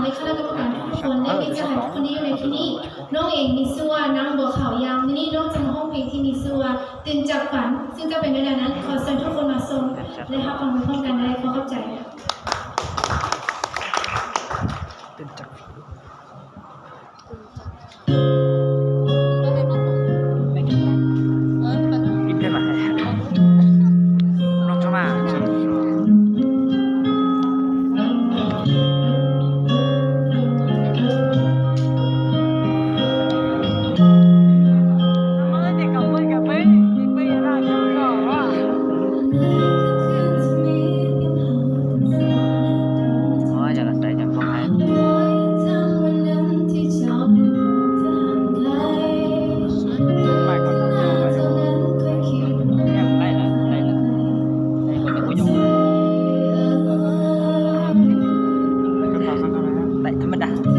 และคณะกรรมการทุกคนได้มีใจทุกคนที่อยู่ในที่นี้น้องเองมีส่วนนางบัวขาวยามนี่น้องจะมาห้องเพลงที่มีส่วนตื่นจากฝันซึ่งจะเป็นในนั้นขอเชิญทุกคนมาชมและรับฟังพร้อมกันได้ขอเข้าใจตื่นจากกินได้ไหมน้องชอบมากธรรมดา